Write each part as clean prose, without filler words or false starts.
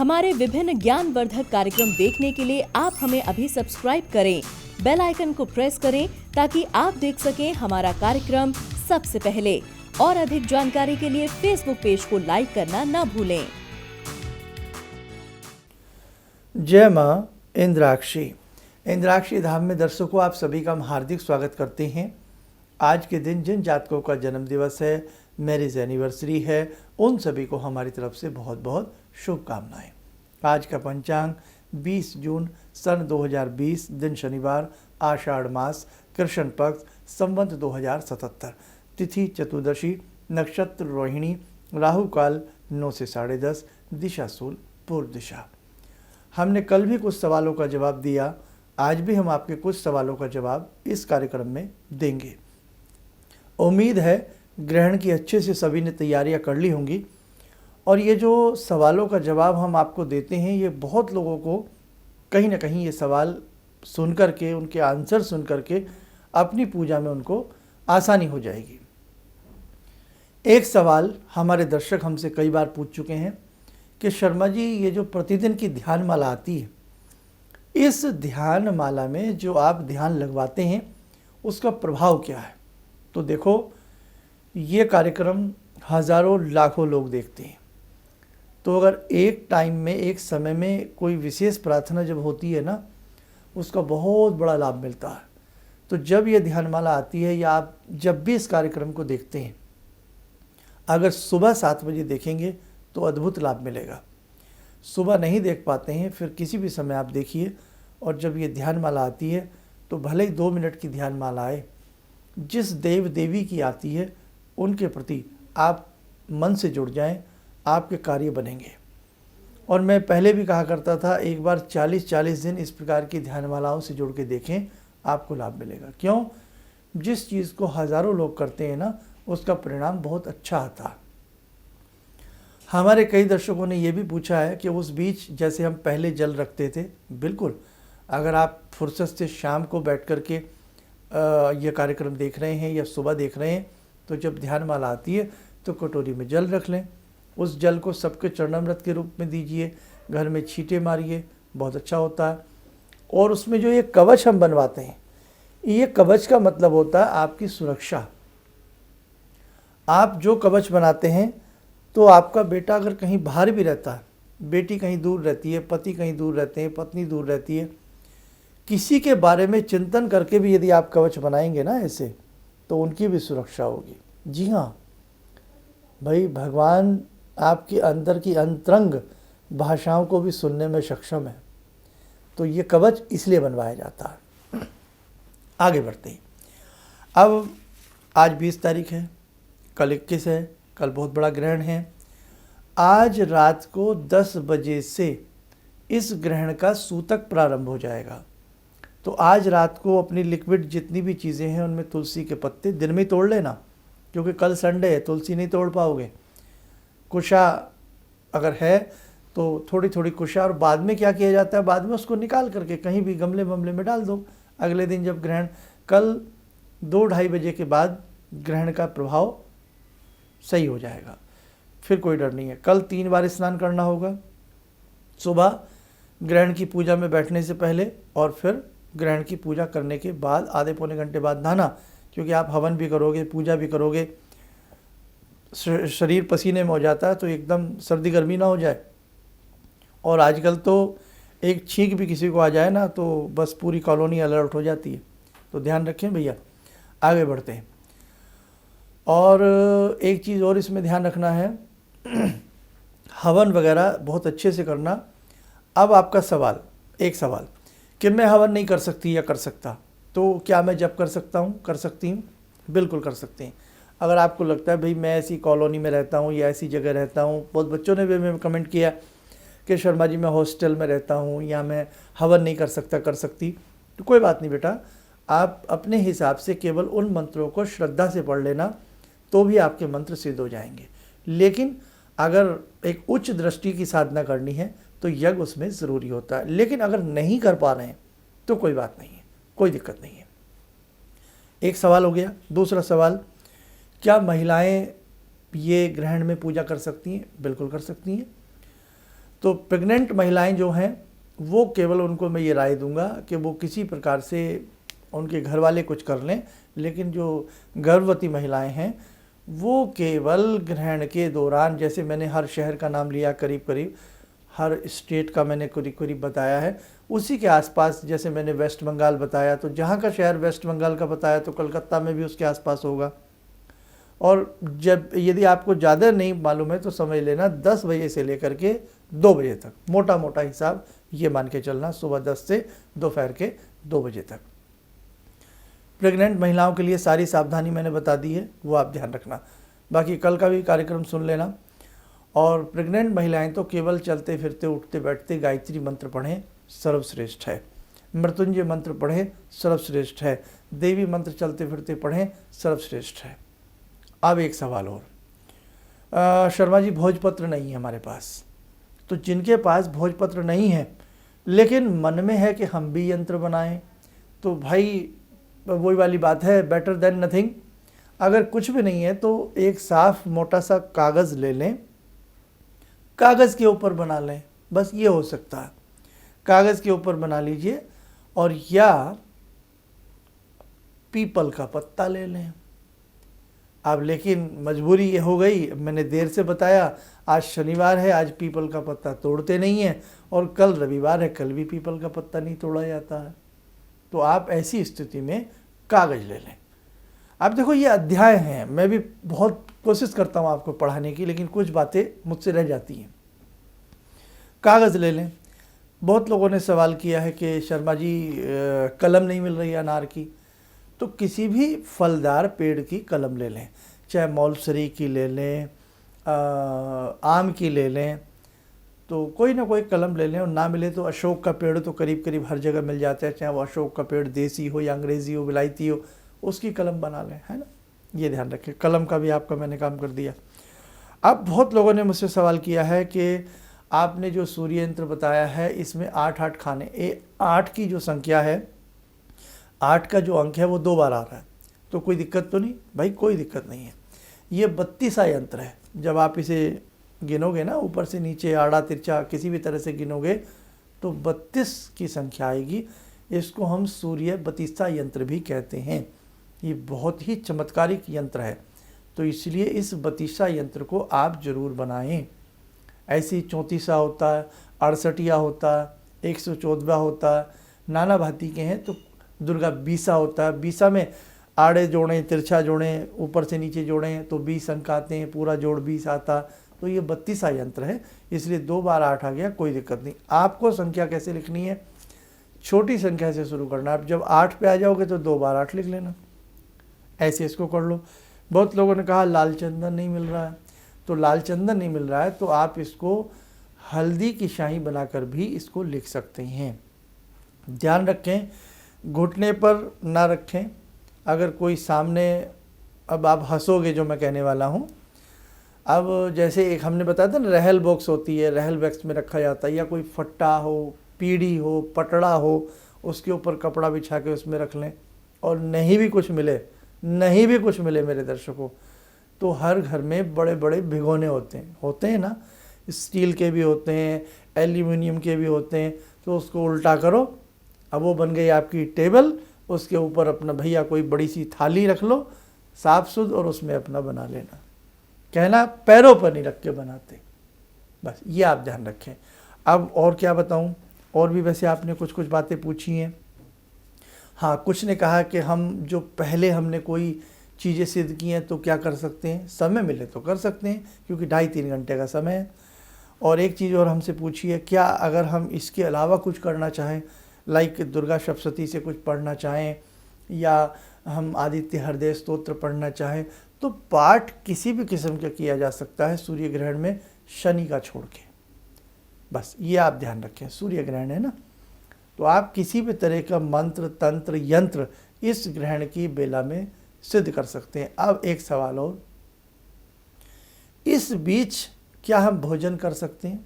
हमारे विभिन्न ज्ञानवर्धक कार्यक्रम देखने के लिए आप हमें अभी सब्सक्राइब करें, बेल आइकन को प्रेस करें ताकि आप देख सकें हमारा कार्यक्रम सबसे पहले। और अधिक जानकारी के लिए फेसबुक पेज को लाइक करना न भूलें। जय मां इंद्राक्षी। इंद्राक्षी धाम में दर्शकों आप सभी का हम हार्दिक स्वागत करते हैं। आज के दिन जिन जातकों का जन्म दिवस है, मैरिज एनिवर्सरी है, उन सभी को हमारी तरफ से बहुत बहुत शुभकामनाएं। आज का पंचांग 20 जून सन 2020, दिन शनिवार, आषाढ़ मास, कृष्ण पक्ष, संवत 2077, तिथि चतुर्दशी, नक्षत्र रोहिणी, राहु काल 9 से 10:30, दिशा शूल पूर्व दिशा। हमने कल भी कुछ सवालों का जवाब दिया, आज भी हम आपके कुछ सवालों का जवाब इस कार्यक्रम में देंगे। उम्मीद है ग्रहण की अच्छे से सभी ने तैयारियां कर ली होंगी और ये जो सवालों का जवाब हम आपको देते हैं, ये बहुत लोगों को कहीं ना कहीं ये सवाल सुन कर के, उनके आंसर सुन कर के अपनी पूजा में उनको आसानी हो जाएगी। एक सवाल हमारे दर्शक हमसे कई बार पूछ चुके हैं कि शर्मा जी, ये जो प्रतिदिन की ध्यान माला आती है, इस ध्यान माला में जो आप ध्यान लगवाते हैं उसका प्रभाव क्या है? तो देखो, ये कार्यक्रम हज़ारों लाखों लोग देखते हैं, तो अगर एक टाइम में, एक समय में कोई विशेष प्रार्थना जब होती है ना, उसका बहुत बड़ा लाभ मिलता है। तो जब ये ध्यानमाला आती है या आप जब भी इस कार्यक्रम को देखते हैं, अगर सुबह 7 बजे देखेंगे तो अद्भुत लाभ मिलेगा। सुबह नहीं देख पाते हैं, फिर किसी भी समय आप देखिए, और जब ये ध्यानमाला आती है तो भले ही 2 मिनट की ध्यानमाला आए, जिस देव देवी की आती है उनके प्रति आप मन से जुड़ जाएं, आपके कार्य बनेंगे। और मैं पहले भी कहा करता था, एक बार 40-40 दिन इस प्रकार की ध्यानमालाओं से जुड़ के देखें, आपको लाभ मिलेगा। क्यों? जिस चीज़ को हज़ारों लोग करते हैं ना, उसका परिणाम बहुत अच्छा आता है। हमारे कई दर्शकों ने यह भी पूछा है कि उस बीच जैसे हम पहले जल रखते थे, बिल्कुल अगर आप फुर्सत से शाम को बैठ कर के यह कार्यक्रम देख रहे हैं या सुबह देख रहे हैं, तो जब ध्यानमाला आती है तो कटोरी में जल रख लें। उस जल को सबके चरणामृत के रूप में दीजिए, घर में छींटे मारिए, बहुत अच्छा होता है। और उसमें जो ये कवच हम बनवाते हैं, ये कवच का मतलब होता है आपकी सुरक्षा। आप जो कवच बनाते हैं, तो आपका बेटा अगर कहीं बाहर भी रहता है, बेटी कहीं दूर रहती है, पति कहीं दूर रहते हैं, पत्नी दूर रहती है, किसी के बारे में चिंतन करके भी यदि आप कवच बनाएंगे ना ऐसे, तो उनकी भी सुरक्षा होगी। जी हाँ भाई, भगवान आपके अंदर की अंतरंग भाषाओं को भी सुनने में सक्षम है, तो ये कवच इसलिए बनवाया जाता है। आगे बढ़ते हैं। अब आज 20 तारीख है, कल 21 है, कल बहुत बड़ा ग्रहण है। आज रात को 10 बजे से इस ग्रहण का सूतक प्रारंभ हो जाएगा। तो आज रात को अपनी लिक्विड जितनी भी चीज़ें हैं उनमें तुलसी के पत्ते दिन में तोड़ लेना, क्योंकि कल संडे है, तुलसी नहीं तोड़ पाओगे। कुशा अगर है तो थोड़ी थोड़ी कुशा, और बाद में क्या किया जाता है, बाद में उसको निकाल करके कहीं भी गमले वमले में डाल दो। अगले दिन जब ग्रहण, कल 2-2:30 बजे के बाद ग्रहण का प्रभाव सही हो जाएगा, फिर कोई डर नहीं है। कल 3 बार स्नान करना होगा, सुबह ग्रहण की पूजा में बैठने से पहले और फिर ग्रहण की पूजा करने के बाद आधे पौने घंटे बाद नहाना, क्योंकि आप हवन भी करोगे, पूजा भी करोगे, शरीर पसीने में हो जाता है, तो एकदम सर्दी गर्मी ना हो जाए। और आजकल तो एक छींक भी किसी को आ जाए ना, तो बस पूरी कॉलोनी अलर्ट हो जाती है। तो ध्यान रखें भैया। आगे बढ़ते हैं। और एक चीज़ और इसमें ध्यान रखना है, हवन वगैरह बहुत अच्छे से करना। अब आपका सवाल, एक सवाल कि मैं हवन नहीं कर सकती या कर सकता, तो क्या मैं जब कर सकता हूँ, कर सकती हूँ? बिल्कुल कर सकते हैं। अगर आपको लगता है भाई मैं ऐसी कॉलोनी में रहता हूँ या ऐसी जगह रहता हूँ, बहुत बच्चों ने भी हमें कमेंट किया कि शर्मा जी मैं हॉस्टल में रहता हूँ या मैं हवन नहीं कर सकता, कर सकती, तो कोई बात नहीं बेटा, आप अपने हिसाब से केवल उन मंत्रों को श्रद्धा से पढ़ लेना, तो भी आपके मंत्र सिद्ध हो जाएंगे। लेकिन अगर एक उच्च दृष्टि की साधना करनी है तो यज्ञ उसमें ज़रूरी होता है। लेकिन अगर नहीं कर पा रहे हैं तो कोई बात नहीं है, कोई दिक्कत नहीं है। एक सवाल हो गया। दूसरा सवाल, क्या महिलाएं ये ग्रहण में पूजा कर सकती हैं? बिल्कुल कर सकती हैं। तो प्रेग्नेंट महिलाएं जो हैं वो केवल उनको मैं ये राय दूंगा कि वो किसी प्रकार से उनके घर वाले कुछ कर लें, लेकिन जो गर्भवती महिलाएं हैं वो केवल ग्रहण के दौरान, जैसे मैंने हर शहर का नाम लिया, करीब करीब हर स्टेट का मैंने करीब करीब बताया है, उसी के आसपास, जैसे मैंने वेस्ट बंगाल बताया तो जहाँ का शहर वेस्ट बंगाल का बताया तो कलकत्ता में भी उसके आसपास होगा। और जब यदि आपको ज़्यादा नहीं मालूम है तो समझ लेना 10 बजे से लेकर के 2 बजे तक, मोटा मोटा हिसाब ये मान के चलना, सुबह 10 से दोपहर के 2 बजे तक। प्रेग्नेंट महिलाओं के लिए सारी सावधानी मैंने बता दी है, वो आप ध्यान रखना। बाकी कल का भी कार्यक्रम सुन लेना। और प्रेग्नेंट महिलाएं तो केवल चलते फिरते उठते बैठते गायत्री मंत्र पढ़ें, सर्वश्रेष्ठ है। मृत्युंजय मंत्र पढ़ें, सर्वश्रेष्ठ है। देवी मंत्र चलते फिरते पढ़ें, सर्वश्रेष्ठ है। अब एक सवाल और, शर्मा जी भोजपत्र नहीं है हमारे पास, तो जिनके पास भोजपत्र नहीं है लेकिन मन में है कि हम भी यंत्र बनाएं, तो भाई वही वाली बात है, बेटर देन नथिंग। अगर कुछ भी नहीं है तो एक साफ मोटा सा कागज़ ले लें, कागज़ के ऊपर बना लें, बस ये हो सकता है। कागज़ के ऊपर बना लीजिए, और या पीपल का पत्ता ले लें। अब लेकिन मजबूरी ये हो गई, मैंने देर से बताया, आज शनिवार है, आज पीपल का पत्ता तोड़ते नहीं हैं, और कल रविवार है, कल भी पीपल का पत्ता नहीं तोड़ा जाता है। तो आप ऐसी स्थिति में कागज़ ले लें। अब देखो ये अध्याय हैं, मैं भी बहुत कोशिश करता हूँ आपको पढ़ाने की, लेकिन कुछ बातें मुझसे रह जाती हैं। कागज़ ले लें। बहुत लोगों ने सवाल किया है कि शर्मा जी कलम नहीं मिल रही है अनार की, तो किसी भी फलदार पेड़ की कलम ले लें, चाहे मौलसरी की ले लें, आम की ले लें, तो कोई ना कोई कलम ले लें। और ना मिले तो अशोक का पेड़ तो करीब करीब हर जगह मिल जाता है, चाहे वो अशोक का पेड़ देसी हो या अंग्रेज़ी हो, विलायती हो, उसकी कलम बना लें, है ना। ये ध्यान रखें, कलम का भी आपका मैंने काम कर दिया। अब बहुत लोगों ने मुझसे सवाल किया है कि आपने जो सूर्य यंत्र बताया है इसमें 8 खाने, 8 की जो संख्या है, 8 का जो अंक है वो 2 बार आ रहा है, तो कोई दिक्कत तो नहीं? भाई कोई दिक्कत नहीं है। ये 32वां यंत्र है। जब आप इसे गिनोगे ना, ऊपर से नीचे आड़ा तिरछा किसी भी तरह से गिनोगे तो 32 की संख्या आएगी। इसको हम सूर्य 32वां यंत्र भी कहते हैं। ये बहुत ही चमत्कारिक यंत्र है, तो इसलिए इस 32वां यंत्र को आप जरूर बनाएं। ऐसी 34वां होता है, 68वां होता है, 114वां होता है, नाना भांति के हैं। तो दुर्गा 20वां होता है, 20वां में आड़े जोड़ें, तिरछा जोड़ें, ऊपर से नीचे जोड़ें तो 20 अंक आते हैं, पूरा जोड़ 20 आता। तो ये 32वां यंत्र है, इसलिए 2 बार 8 आ गया, कोई दिक्कत नहीं। आपको संख्या कैसे लिखनी है? छोटी संख्या से शुरू करना। आप जब 8 पे आ जाओगे तो 2 बार 8 लिख लेना, ऐसे इसको कर लो। बहुत लोगों ने कहा लाल चंदन नहीं मिल रहा है, तो लाल चंदन नहीं मिल रहा है तो आप इसको हल्दी की शाही बनाकर भी इसको लिख सकते हैं। ध्यान रखें, घुटने पर ना रखें। अगर कोई सामने, अब आप हंसोगे जो मैं कहने वाला हूँ, अब जैसे एक हमने बताया था ना, रहल बॉक्स होती है, रहल बॉक्स में रखा जाता है, या कोई फट्टा हो, पीढ़ी हो, पटड़ा हो, उसके ऊपर कपड़ा बिछा के उसमें रख लें। और नहीं भी कुछ मिले मेरे दर्शकों, तो हर घर में बड़े बड़े भिगोने होते हैं ना, स्टील के भी होते हैं, एल्यूमिनियम के भी होते हैं। तो उसको उल्टा करो, अब वो बन गई आपकी टेबल। उसके ऊपर अपना भैया कोई बड़ी सी थाली रख लो साफ सुध, और उसमें अपना बना लेना। कहना पैरों पर नहीं रख के बनाते, बस ये आप ध्यान रखें। अब और क्या बताऊं, और भी वैसे आपने कुछ कुछ बातें पूछी हैं। हाँ, कुछ ने कहा कि हम जो पहले हमने कोई चीज़ें सिद्ध की हैं तो क्या कर सकते हैं, समय मिले तो कर सकते हैं, क्योंकि 2.5-3 घंटे का समय है। और एक चीज़ और हमसे पूछी है, क्या अगर हम इसके अलावा कुछ करना चाहें, लाइक दुर्गा सप्तशती से कुछ पढ़ना चाहें, या हम आदित्य हृदय स्तोत्र पढ़ना चाहें, तो पाठ किसी भी किस्म का किया जा सकता है सूर्य ग्रहण में, शनि का छोड़ के। बस ये आप ध्यान रखें, सूर्य ग्रहण है ना, तो आप किसी भी तरह का मंत्र, तंत्र, यंत्र इस ग्रहण की बेला में सिद्ध कर सकते हैं। अब एक सवाल और, इस बीच क्या हम भोजन कर सकते हैं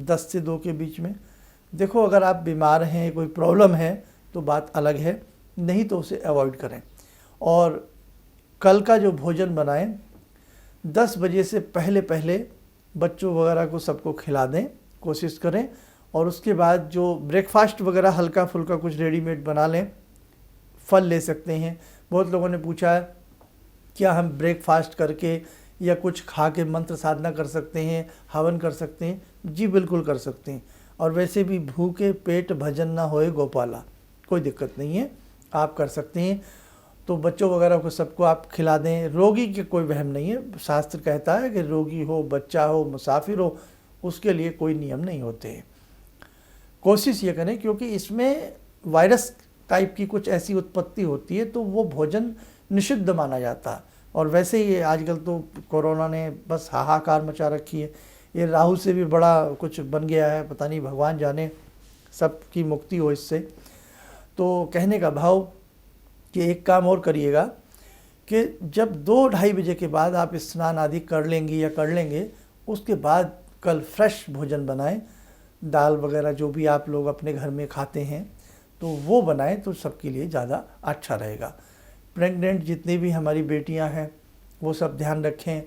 10 से 2 के बीच में? देखो, अगर आप बीमार हैं, कोई प्रॉब्लम है तो बात अलग है, नहीं तो उसे अवॉइड करें। और कल का जो भोजन बनाएं 10 बजे से पहले बच्चों वगैरह को सबको खिला दें, कोशिश करें। और उसके बाद जो ब्रेकफास्ट वगैरह हल्का फुल्का कुछ रेडीमेड बना लें, फल ले सकते हैं। बहुत लोगों ने पूछा है क्या हम ब्रेकफास्ट करके या कुछ खा के मंत्र साधना कर सकते हैं, हवन कर सकते हैं? जी बिल्कुल कर सकते हैं। और वैसे भी भूखे पेट भजन ना होए गोपाला, कोई दिक्कत नहीं है, आप कर सकते हैं। तो बच्चों वगैरह को सबको आप खिला दें। रोगी के कोई वहम नहीं है, शास्त्र कहता है कि रोगी हो, बच्चा हो, मुसाफिर हो, उसके लिए कोई नियम नहीं होते हैं। कोशिश ये करें, क्योंकि इसमें वायरस टाइप की कुछ ऐसी उत्पत्ति होती है तो वो भोजन निषिद्ध माना जाता है। और वैसे ही आजकल तो कोरोना ने बस हाहाकार मचा रखी है। ये राहु से भी बड़ा कुछ बन गया है, पता नहीं, भगवान जाने, सबकी मुक्ति हो इससे। तो कहने का भाव कि एक काम और करिएगा कि जब 2-2:30 बजे के बाद आप स्नान आदि कर लेंगी या कर लेंगे, उसके बाद कल फ्रेश भोजन बनाएं। दाल वगैरह जो भी आप लोग अपने घर में खाते हैं तो वो बनाएं तो सबके लिए ज़्यादा अच्छा रहेगा। प्रेग्नेंट जितनी भी हमारी बेटियां हैं वो सब ध्यान रखें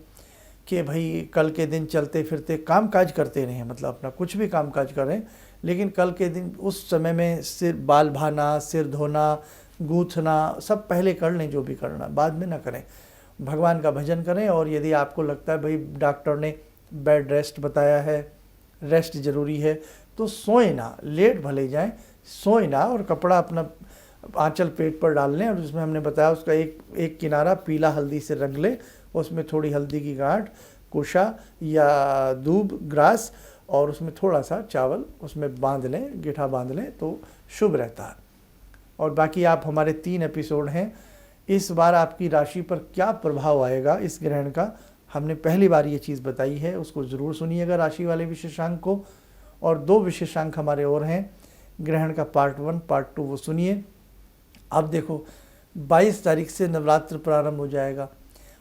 कि भाई कल के दिन चलते फिरते काम काज करते रहें, मतलब अपना कुछ भी काम काज करें, लेकिन कल के दिन उस समय में सिर बाल भाना, सिर धोना, गूँथना सब पहले कर लें, जो भी करना बाद में ना करें। भगवान का भजन करें। और यदि आपको लगता है भाई डॉक्टर ने बेड रेस्ट बताया है, रेस्ट ज़रूरी है, तो सोएं ना, लेट भले जाएं, सोएं ना, और कपड़ा अपना आंचल पेट पर डाल लें। और उसमें हमने बताया उसका एक किनारा पीला हल्दी से रंग लें, उसमें थोड़ी हल्दी की गांठ, कुशा या दूब ग्रास, और उसमें थोड़ा सा चावल उसमें बांध लें, गिठा बांध लें तो शुभ रहता है। और बाकी आप हमारे 3 एपिसोड हैं। इस बार आपकी राशि पर क्या प्रभाव आएगा इस ग्रहण का, हमने पहली बार ये चीज़ बताई है, उसको ज़रूर सुनिएगा राशि वाले विशेषांक को। और 2 विशेषांक हमारे और हैं, ग्रहण का पार्ट 1 पार्ट 2 वो सुनिए। अब देखो 22 तारीख से नवरात्र प्रारंभ हो जाएगा।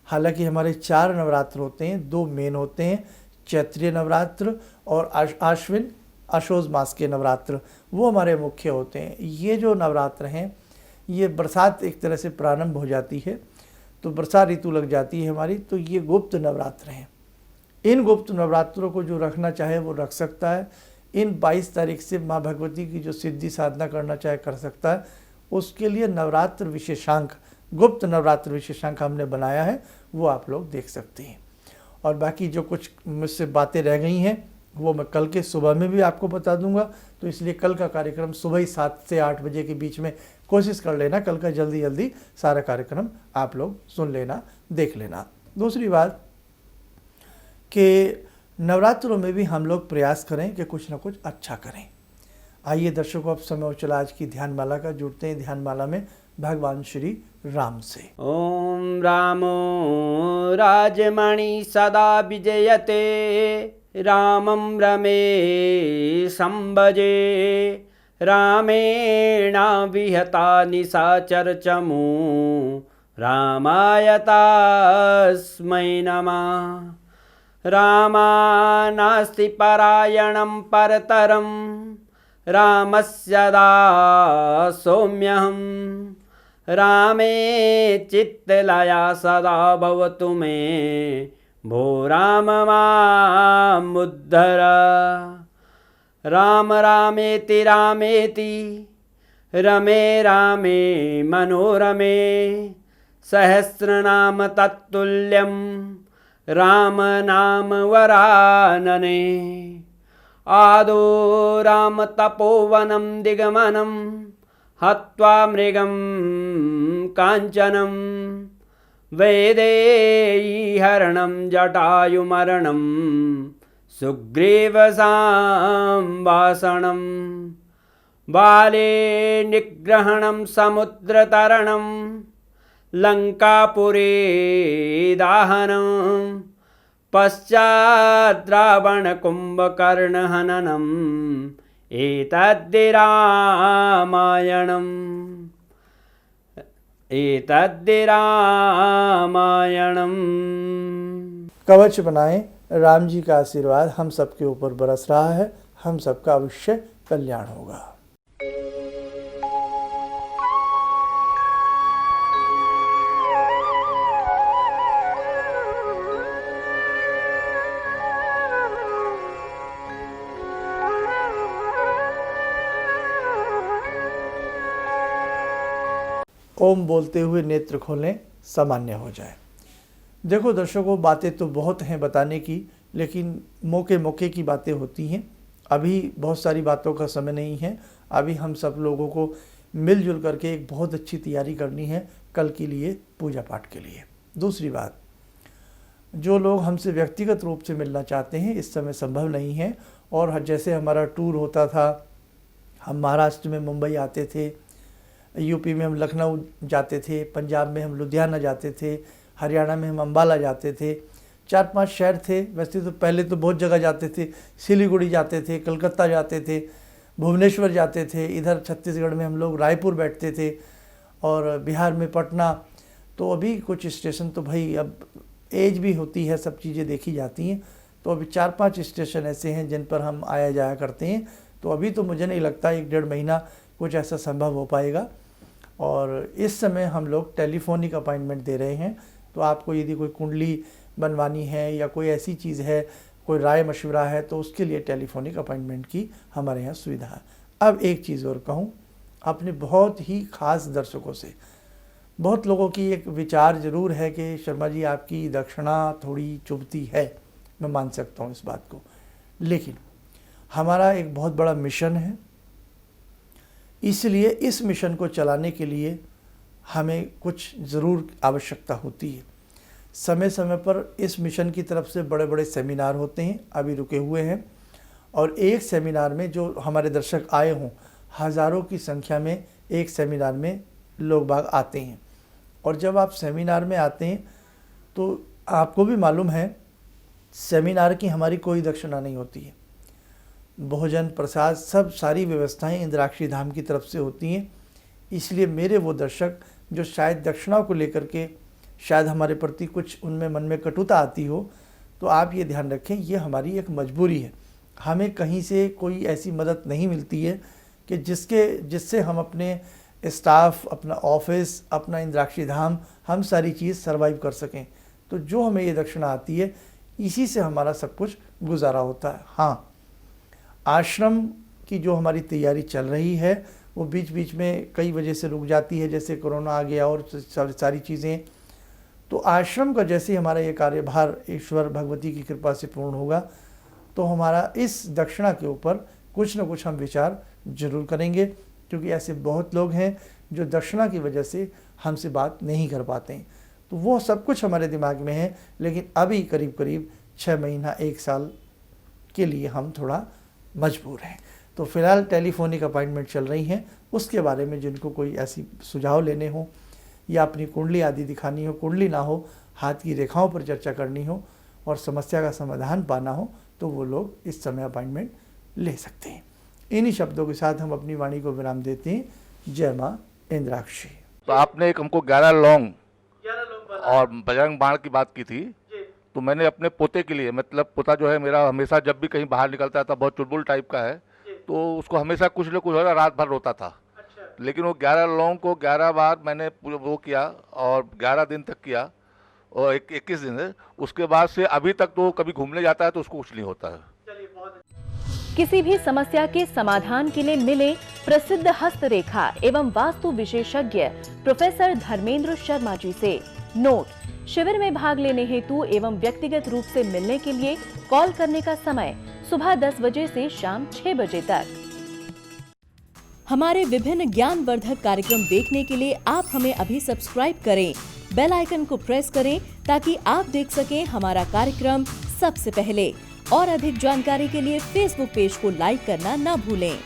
हालांकि हमारे 4 नवरात्र होते हैं, 2 मेन होते हैं, चैत्रीय नवरात्र और आश्विन आशोज मास के नवरात्र, वो हमारे मुख्य होते हैं। ये जो नवरात्र हैं ये बरसात एक तरह से प्रारंभ हो जाती है तो बरसात ऋतु लग जाती है हमारी, तो ये गुप्त नवरात्र हैं। इन गुप्त नवरात्रों को जो रखना चाहे वो रख सकता है। इन 22 तारीख से माँ भगवती की जो सिद्धि साधना करना चाहे कर सकता है। उसके लिए नवरात्र विशेषांक, गुप्त नवरात्र विशेषांक हमने बनाया है, वो आप लोग देख सकते हैं। और बाकी जो कुछ मुझसे बातें रह गई हैं वो मैं कल के सुबह में भी आपको बता दूंगा। तो इसलिए कल का कार्यक्रम सुबह ही 7 से 8 बजे के बीच में कोशिश कर लेना, कल का जल्दी जल्दी सारा कार्यक्रम आप लोग सुन लेना, देख लेना। दूसरी बात कि नवरात्रों में भी हम लोग प्रयास करें कि कुछ ना कुछ अच्छा करें। आइए दर्शकों, अब समय हो चला आज की ध्यानमाला का। जुड़ते हैं ध्यानमाला में भगवान श्री राम से। ओम रामो राजमणि सदा विजयते, रामं रमे संभजे, रामेण विहता निशाचरचमू, रामाय तस्मै नमः। रामानास्ति परायणं परतरं, रामस्य दासोऽम्यहम्। रामे चित्तलया सदा भवतु मे, भो राम मामुद्धर। राम रामेति रामेति, रमे रामे मनोरमे, सहस्रनाम तत्तुल्यं, राम नाम वरानने। आदो राम तपोवनं दिगमनं, हत्वा मृगं काञ्चनं, वैदेहीहरणं जटायुमरणं, सुग्रीवसंभाषणं, बाले निग्रहणं समुद्रतरणं, लङ्कापुरे दाहनं, पश्चात् रावणकुम्भकर्णहननम्, एतद्धि रामायणम्, एतद्धि रामायणम्। कवच बनाएं, राम जी का आशीर्वाद हम सबके ऊपर बरस रहा है, हम सबका अवश्य कल्याण होगा। ओम बोलते हुए नेत्र खोलें, सामान्य हो जाए। देखो दर्शकों, बातें तो बहुत हैं बताने की, लेकिन मौके मौके की बातें होती हैं। अभी बहुत सारी बातों का समय नहीं है। अभी हम सब लोगों को मिलजुल करके एक बहुत अच्छी तैयारी करनी है कल के लिए, पूजा पाठ के लिए। दूसरी बात, जो लोग हमसे व्यक्तिगत रूप से मिलना चाहते हैं, इस समय संभव नहीं है। और जैसे हमारा टूर होता था, हम महाराष्ट्र में मुंबई आते थे, यूपी में हम लखनऊ जाते थे, पंजाब में हम लुधियाना जाते थे, हरियाणा में हम अम्बाला जाते थे। 4-5 शहर थे। वैसे तो पहले तो बहुत जगह जाते थे, सिलीगुड़ी जाते थे, कलकत्ता जाते थे, भुवनेश्वर जाते थे। इधर छत्तीसगढ़ में हम लोग रायपुर बैठते थे और बिहार में पटना। तो अभी कुछ स्टेशन तो भाई अब एज भी होती है, सब चीज़ें देखी जाती हैं। तो अभी 4-5 स्टेशन ऐसे हैं जिन पर हम आया जाया करते हैं। तो अभी तो मुझे नहीं लगता 1-1.5 महीना कुछ ऐसा संभव हो पाएगा। और इस समय हम लोग टेलीफोनिक अपॉइंटमेंट दे रहे हैं। तो आपको यदि कोई कुंडली बनवानी है या कोई ऐसी चीज़ है, कोई राय मशवरा है, तो उसके लिए टेलीफोनिक अपॉइंटमेंट की हमारे यहाँ सुविधा है। अब एक चीज़ और कहूँ, अपने बहुत ही खास दर्शकों से, बहुत लोगों की एक विचार ज़रूर है कि शर्मा जी आपकी दक्षिणा थोड़ी चुभती है। मैं मान सकता हूँ इस बात को, लेकिन हमारा एक बहुत बड़ा मिशन है। इसलिए इस मिशन को चलाने के लिए हमें कुछ ज़रूर आवश्यकता होती है। समय समय पर इस मिशन की तरफ से बड़े बड़े सेमिनार होते हैं, अभी रुके हुए हैं। और एक सेमिनार में जो हमारे दर्शक आए हों, हज़ारों की संख्या में एक सेमिनार में लोग बाग आते हैं। और जब आप सेमिनार में आते हैं तो आपको भी मालूम है, सेमिनार की हमारी कोई दक्षिणा नहीं होती है। भोजन प्रसाद सब सारी व्यवस्थाएं इंद्राक्षी धाम की तरफ से होती हैं। इसलिए मेरे वो दर्शक जो शायद दक्षिणा को लेकर के शायद हमारे प्रति कुछ उनमें मन में कटुता आती हो, तो आप ये ध्यान रखें, ये हमारी एक मजबूरी है। हमें कहीं से कोई ऐसी मदद नहीं मिलती है कि जिससे हम अपने स्टाफ, अपना ऑफिस, अपना इंद्राक्षी धाम, हम सारी चीज़ सर्वाइव कर सकें। तो जो हमें ये दक्षिणा आती है, इसी से हमारा सब कुछ गुजारा होता है। हाँ, आश्रम की जो हमारी तैयारी चल रही है वो बीच बीच में कई वजह से रुक जाती है, जैसे कोरोना आ गया और सारी चीज़ें। तो आश्रम का जैसे ही हमारा ये कार्यभार ईश्वर भगवती की कृपा से पूर्ण होगा, तो हमारा इस दक्षिणा के ऊपर कुछ न कुछ हम विचार जरूर करेंगे। क्योंकि ऐसे बहुत लोग हैं जो दक्षिणा की वजह से हमसे बात नहीं कर पाते हैं। तो वो सब कुछ हमारे दिमाग में है, लेकिन अभी करीब करीब 6 महीना 1 साल के लिए हम थोड़ा मजबूर हैं। तो फिलहाल टेलीफोनिक अपॉइंटमेंट चल रही हैं। उसके बारे में जिनको कोई ऐसी सुझाव लेने हो या अपनी कुंडली आदि दिखानी हो, कुंडली ना हो, हाथ की रेखाओं पर चर्चा करनी हो और समस्या का समाधान पाना हो, तो वो लोग इस समय अपॉइंटमेंट ले सकते हैं। इन्हीं शब्दों के साथ हम अपनी वाणी को विराम देते हैं। जय माँ इंद्राक्षी। तो आपने एक हमको 11 लौंग और बजरंग बाण की बात की थी। तो मैंने अपने पोते के लिए, मतलब पोता जो है मेरा, हमेशा जब भी कहीं बाहर निकलता था, बहुत चुलबुल टाइप का है, तो उसको हमेशा कुछ न कुछ रात भर रोता था। लेकिन वो 11 लौंग को 11 बार मैंने वो किया और 11 दिन तक किया और 21 दिन, उसके बाद से अभी तक तो कभी घूमने जाता है तो उसको कुछ नहीं होता है। किसी भी समस्या के समाधान के लिए मिले प्रसिद्ध हस्तरेखा एवं वास्तु विशेषज्ञ प्रोफेसर धर्मेंद्र शर्मा जी से। नोट: शिविर में भाग लेने हेतु एवं व्यक्तिगत रूप से मिलने के लिए कॉल करने का समय सुबह 10 बजे से शाम 6 बजे तक। हमारे विभिन्न ज्ञानवर्धक कार्यक्रम देखने के लिए आप हमें अभी सब्सक्राइब करें, बेल आइकन को प्रेस करें ताकि आप देख सकें हमारा कार्यक्रम सबसे पहले। और अधिक जानकारी के लिए फेसबुक पेज को लाइक करना न भूलें।